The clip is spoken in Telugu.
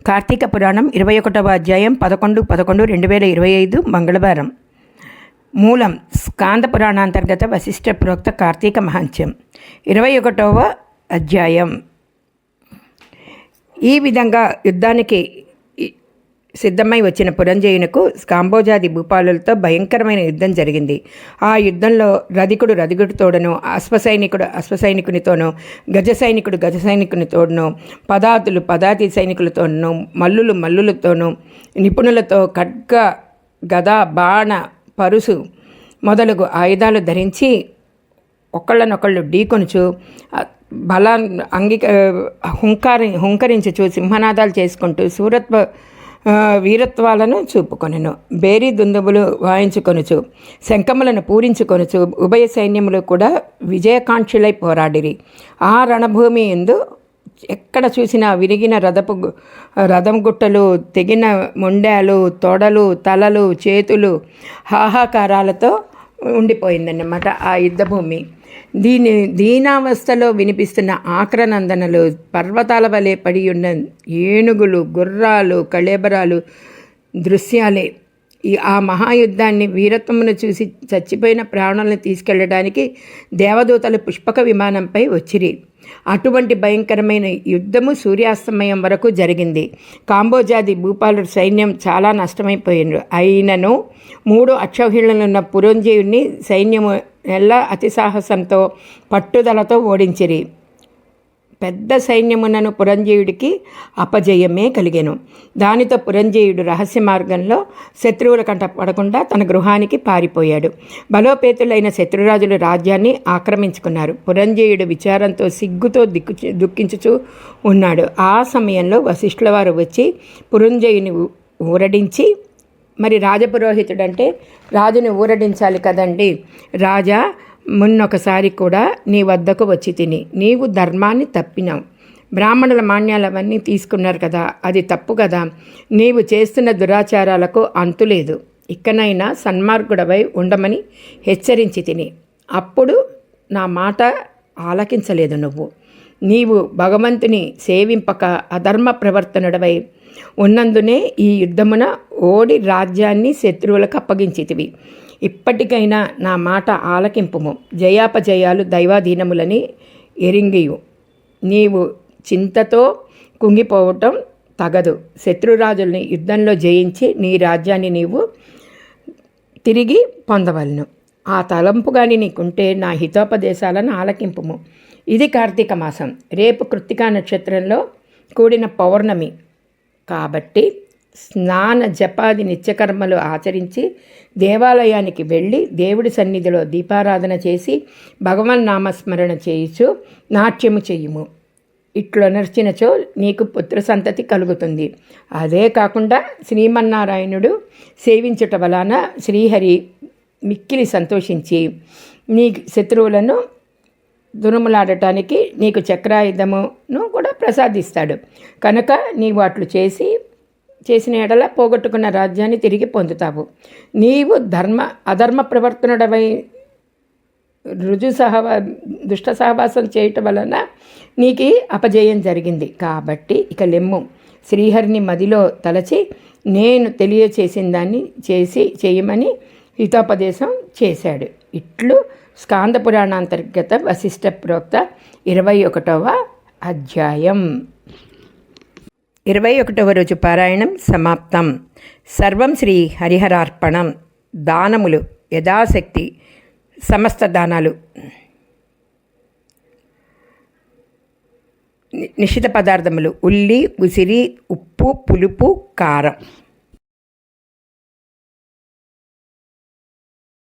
కార్తీక పురాణం 21వ అధ్యాయం 11/11/2025 మంగళవారం. మూలం స్కాంద పురాణాంతర్గత వశిష్ఠ ప్రోక్త కార్తీక మహాత్మ్యం 21వ అధ్యాయం. ఈ విధంగా యుద్ధానికి సిద్ధమై వచ్చిన పురంజయునకు కాంబోజాది భూపాలులతో భయంకరమైన యుద్ధం జరిగింది. ఆ యుద్ధంలో రధికుడితోడను, అశ్వసైనికునితోనూ, గజ సైనికునితోనూ, పదాతి సైనికులతోనూ, మల్లులతోనూ, నిపుణులతో ఖడ్గ, గద, బాణ, పరుసు మొదలగు ఆయుధాలు ధరించి ఒకళ్ళనొకళ్ళు ఢీకొనుచు హుంకరించుచు సింహనాదాలు చేసుకుంటూ వీరత్వాలను చూపుకొనెను. బేరీ దుందుబులు వాయించుకొనుచు, శంఖములను పూరించుకొనుచు ఉభయ సైన్యములు కూడా విజయకాంక్షులై పోరాడిరి. ఆ రణభూమి యందు ఎక్కడ చూసినా విరిగిన రథం గుట్టలు, తెగిన మొండాలు, తొడలు, తలలు, చేతులు, హాహాకారాలతో ఉండిపోయిందన్నమాట ఆ యుద్ధభూమి. దీనావస్థలో వినిపిస్తున్న ఆక్రనందనలు, పర్వతాల వలె పడి ఉన్న ఏనుగులు, గుర్రాలు, కళేబరాలు దృశ్యాలే. ఆ మహాయుద్ధాన్ని, వీరత్వమును చూసి చచ్చిపోయిన ప్రాణులను తీసుకెళ్లడానికి దేవదూతలు పుష్పక విమానంపై వచ్చిరి. అటువంటి భయంకరమైన యుద్ధము సూర్యాస్తమయం వరకు జరిగింది. కాంబోజాది భూపాలుడు సైన్యం చాలా నష్టమైపోయినారు. అయినను 3 అక్షౌహిళ్లనున్న పురంజయుడిని సైన్యము ఎలా అతి సాహసంతో పట్టుదలతో ఓడించిరి. పెద్ద సైన్యమునను పురంజయుడికి అపజయమే కలిగెను. దానితో పురంజయుడు రహస్య మార్గంలో శత్రువుల కంట పడకుండా తన గృహానికి పారిపోయాడు. బలోపేతులైన శత్రురాజులు రాజ్యాన్ని ఆక్రమించుకున్నారు. పురంజయుడు విచారంతో సిగ్గుతో దుఃఖించుచూ ఉన్నాడు. ఆ సమయంలో వశిష్ఠుల వారు వచ్చి పురంజయుని ఊరడించి, మరి రాజపురోహితుడంటే రాజుని ఊరడించాలి కదండి. రాజా, మున్నొకసారి కూడా నీ వద్దకు వచ్చి తిని నీవు ధర్మాన్ని తప్పినావు. బ్రాహ్మణుల మాన్యాలవన్నీ తీసుకున్నారు కదా, అది తప్పు కదా. నీవు చేస్తున్న దురాచారాలకు అంతులేదు. ఇకనైనా సన్మార్గుడవై ఉండమని హెచ్చరించి తిని, అప్పుడు నా మాట ఆలకించలేదు. నీవు భగవంతుని సేవింపక అధర్మ ప్రవర్తనుడవై ఉన్నందునే ఈ యుద్ధమున ఓడి రాజ్యాన్ని శత్రువులకు అప్పగించితివి. ఇప్పటికైనా నా మాట ఆలకింపుము. జయాపజయాలు దైవాధీనములని ఎరింగియు. నీవు చింతతో కుంగిపోవటం తగదు. శత్రురాజుల్ని యుద్ధంలో జయించి నీ రాజ్యాన్ని నీవు తిరిగి పొందవలను. ఆ తలంపు కానీ నీకుంటే నా హితోపదేశాలను ఆలకింపుము. ఇది కార్తీక మాసం. రేపు కృత్తికా నక్షత్రంలో కూడిన పౌర్ణమి కాబట్టి స్నాన జపాది నిత్యకర్మలు ఆచరించి దేవాలయానికి వెళ్ళి దేవుడి సన్నిధిలో దీపారాధన చేసి భగవన్ నామస్మరణ చేయుచు నాట్యము చేయుము. ఇట్లు నర్చినచో నీకు పుత్ర సంతతి కలుగుతుంది. అదే కాకుండా శ్రీమన్నారాయణుడు సేవించుట వలన శ్రీహరి మిక్కిలి సంతోషించి నీ శత్రువులను దురుములాడటానికి నీకు చక్రాయుధమును కూడా ప్రసాదిస్తాడు. కనుక నీవు అట్లు చేసిన ఎడల పోగొట్టుకున్న రాజ్యాన్ని తిరిగి పొందుతావు. నీవు అధర్మ ప్రవర్తనుడవై దుష్ట సహవాసం చేయటం వలన నీకు అపజయం జరిగింది. కాబట్టి ఇక లెమ్ము. శ్రీహరిని మదిలో తలచి నేను తెలియచేసిన దాన్ని చేయమని హితోపదేశం చేశాడు. ఇట్లు స్కాంద పురాణాంతర్గత వశిష్ఠ ప్రోక్త 21వ అధ్యాయం. 21వ రోజు పారాయణం సమాప్తం. సర్వం శ్రీ హరిహరార్పణం. దానములు యథాశక్తి, సమస్త దానాలు, నిషిద్ధ పదార్థములు, ఉల్లి, ఉసిరి, ఉప్పు, పులుపు, కారం.